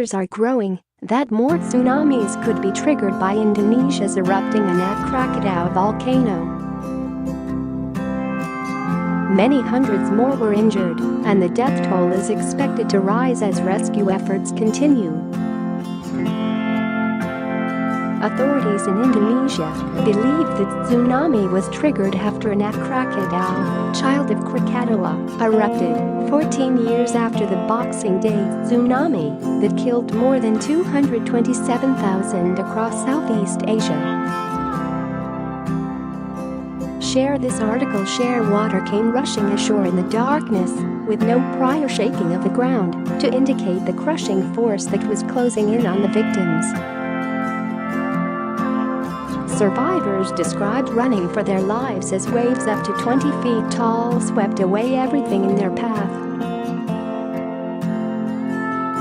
fears are growing that more tsunamis could be triggered by Indonesia's erupting Krakatoa volcano. Many hundreds more were injured, and the death toll is expected to rise as rescue efforts continue. Authorities in Indonesia believe the tsunami was triggered after Krakatoa, Child of Krakatoa, erupted 14 years after the Boxing Day tsunami that killed more than 227,000 across Southeast Asia. Share this article. Water came rushing ashore in the darkness, with no prior shaking of the ground to indicate the crushing force that was closing in on the victims. Survivors described running for their lives as waves up to 20 feet tall swept away everything in their path.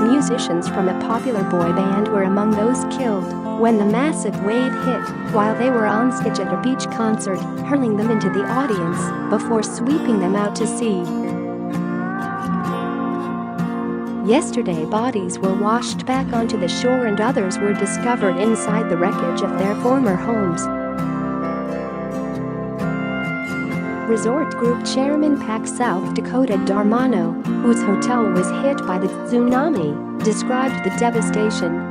Musicians from a popular boy band were among those killed when the massive wave hit while they were on stage at a beach concert, hurling them into the audience before sweeping them out to sea. Yesterday, bodies were washed back onto the shore and others were discovered inside the wreckage of their former homes. Resort Group Chairman Pac South Dakota Darmano, whose hotel was hit by the tsunami, described the devastation.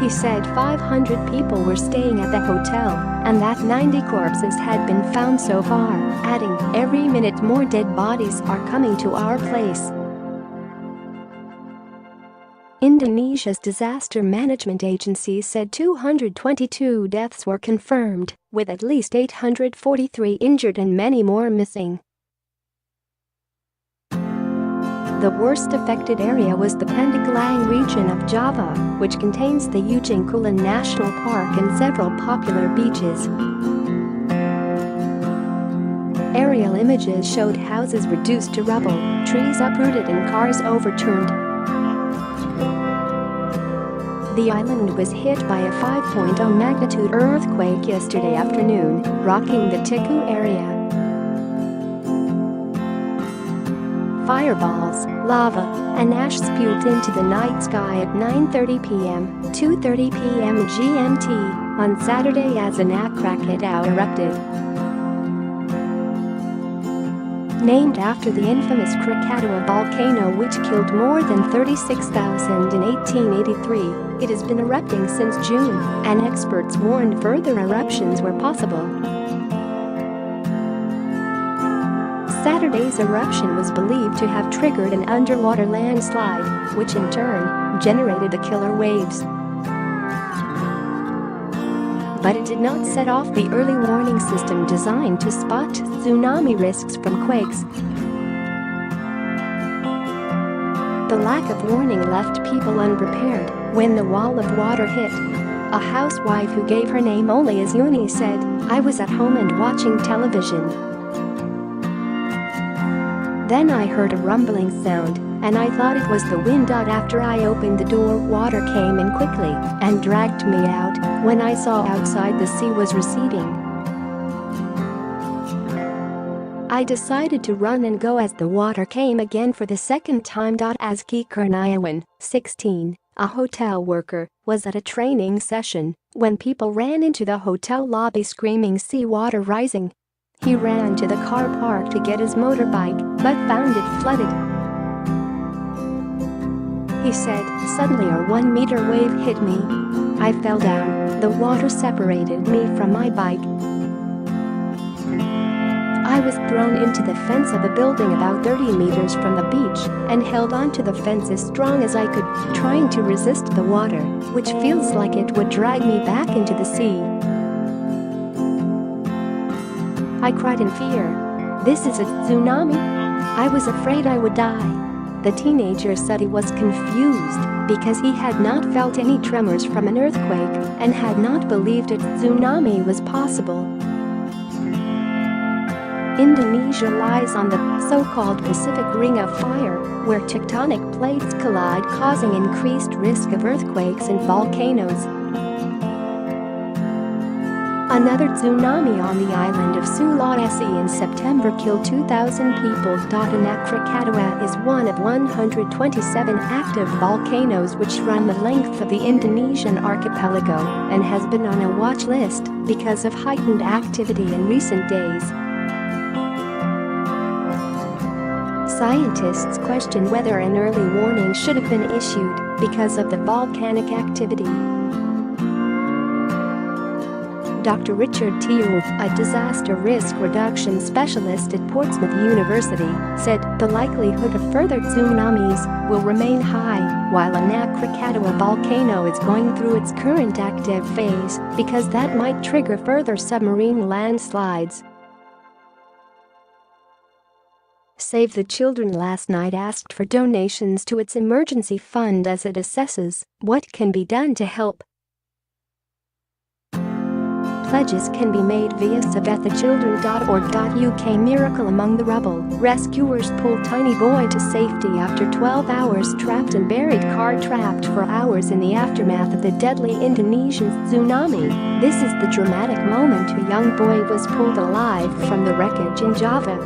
He said 500 people were staying at the hotel and that 90 corpses had been found so far, adding, "Every minute more dead bodies are coming to our place." Indonesia's disaster management agency said 222 deaths were confirmed, with at least 843 injured and many more missing. The worst affected area was the Pandeglang region of Java, which contains the Ujung Kulon National Park and several popular beaches. Aerial images showed houses reduced to rubble, trees uprooted and cars overturned. The island was hit by a 5.0 magnitude earthquake yesterday afternoon, rocking the Teku area. Fireballs, lava, and ash spewed into the night sky at 9:30 p.m., 2:30 p.m. GMT on Saturday as Krakatoa erupted. Named after the infamous Krakatoa volcano which killed more than 36,000 in 1883, it has been erupting since June, and experts warned further eruptions were possible. Saturday's eruption was believed to have triggered an underwater landslide, which in turn generated the killer waves. But it did not set off the early warning system designed to spot tsunami risks from quakes. The lack of warning left people unprepared when the wall of water hit. A housewife who gave her name only as Yuni said, "I was at home and watching television. Then I heard a rumbling sound, and I thought it was the wind. After I opened the door, water came in quickly and dragged me out. When I saw outside, the sea was receding. I decided to run and go as the water came again for the second time." Azki Kurniawan, 16, a hotel worker, was at a training session when people ran into the hotel lobby screaming sea water rising. He ran to the car park to get his motorbike, but found it flooded. He said, "Suddenly a 1-meter wave hit me. I fell down. The water separated me from my bike. I was thrown into the fence of a building about 30 meters from the beach and held onto the fence as strong as I could, trying to resist the water, which feels like it would drag me back into the sea. I cried in fear. This is a tsunami? I was afraid I would die." The teenager said he was confused because he had not felt any tremors from an earthquake and had not believed a tsunami was possible. Indonesia lies on the so-called Pacific Ring of Fire, where tectonic plates collide, causing increased risk of earthquakes and volcanoes. Another tsunami on the island of Sulawesi in September killed 2,000 people. Krakatoa is one of 127 active volcanoes which run the length of the Indonesian archipelago and has been on a watch list because of heightened activity in recent days. Scientists question whether an early warning should have been issued because of the volcanic activity. Dr. Richard Teal, a disaster risk reduction specialist at Portsmouth University, said the likelihood of further tsunamis will remain high while the Krakatoa volcano is going through its current active phase because that might trigger further submarine landslides. Save the Children last night asked for donations to its emergency fund as it assesses what can be done to help. Pledges can be made via savethechildren.org.uk. Miracle among the rubble. Rescuers pull tiny boy to safety after 12 hours trapped and buried. Car trapped for hours in the aftermath of the deadly Indonesian tsunami. This is the dramatic moment a young boy was pulled alive from the wreckage in Java.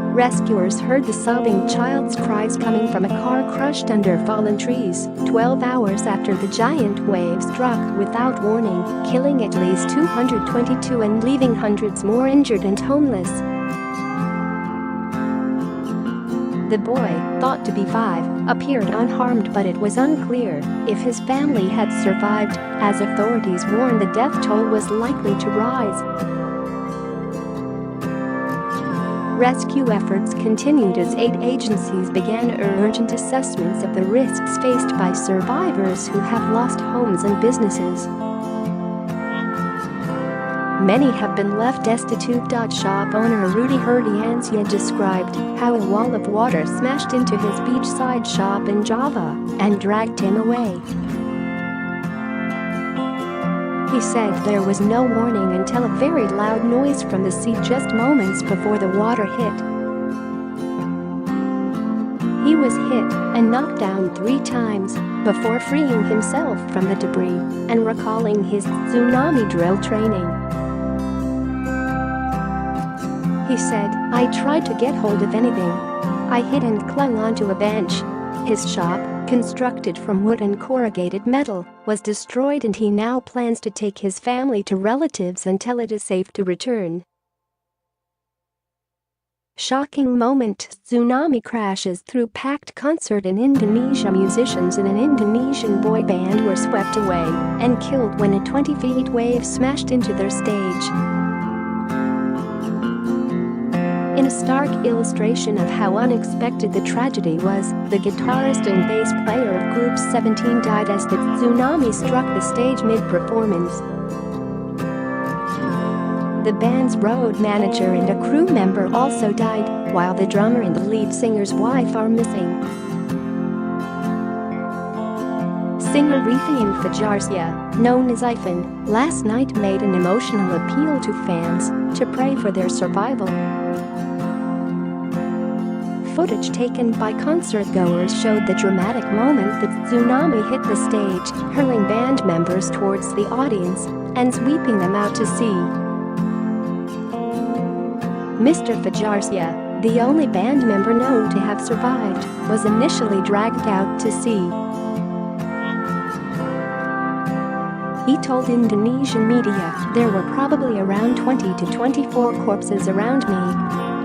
Rescuers heard the sobbing child's cries coming from a car crushed under fallen trees 12 hours after the giant wave struck without warning, killing at least 222 and leaving hundreds more injured and homeless. The boy, thought to be 5, appeared unharmed, but it was unclear if his family had survived, as authorities warned the death toll was likely to rise. Rescue efforts continued as aid agencies began urgent assessments of the risks faced by survivors who have lost homes and businesses. Many have been left destitute. Shop owner Rudy Herdiansyah described how a wall of water smashed into his beachside shop in Java and dragged him away. He said there was no warning until a very loud noise from the sea just moments before the water hit. He was hit and knocked down 3 times before freeing himself from the debris and recalling his tsunami drill training. He said, "I tried to get hold of anything. I hid and clung onto a bench." His shop, constructed from wood and corrugated metal, was destroyed and he now plans to take his family to relatives until it is safe to return. Shocking moment. Tsunami crashes through packed concert in Indonesia. Musicians in an Indonesian boy band were swept away and killed when a 20-foot wave smashed into their stage. In a stark illustration of how unexpected the tragedy was, the guitarist and bass player of Group 17 died as the tsunami struck the stage mid-performance. The band's road manager and a crew member also died, while the drummer and the lead singer's wife are missing. Singer Rifin Fajarsia, known as Ifan, last night made an emotional appeal to fans to pray for their survival. Footage taken by concertgoers showed the dramatic moment the tsunami hit the stage, hurling band members towards the audience and sweeping them out to sea. Mr. Fajarsia, the only band member known to have survived, was initially dragged out to sea. He told Indonesian media, "There were probably around 20 to 24 corpses around me."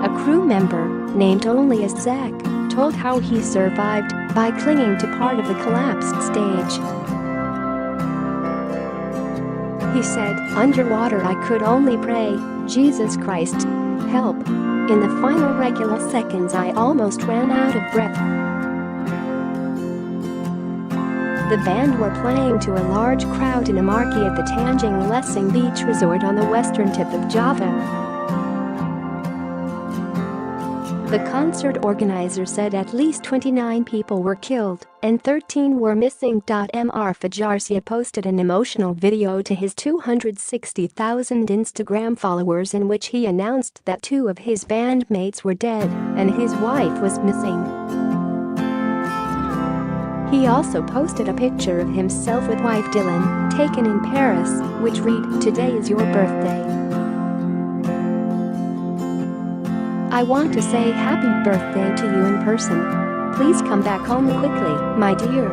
A crew member, named only as Zach, told how he survived by clinging to part of the collapsed stage. He said, "Underwater I could only pray, 'Jesus Christ, help.' In the final regular seconds I almost ran out of breath." The band were playing to a large crowd in a marquee at the Tanjung Lesung Beach Resort on the western tip of Java. The concert organizer said at least 29 people were killed and 13 were missing. Mr. Fajarsia posted an emotional video to his 260,000 Instagram followers in which he announced that 2 of his bandmates were dead and his wife was missing. He also posted a picture of himself with wife Dylan, taken in Paris, which read, "Today is your birthday. I want to say happy birthday to you in person. Please come back home quickly, my dear."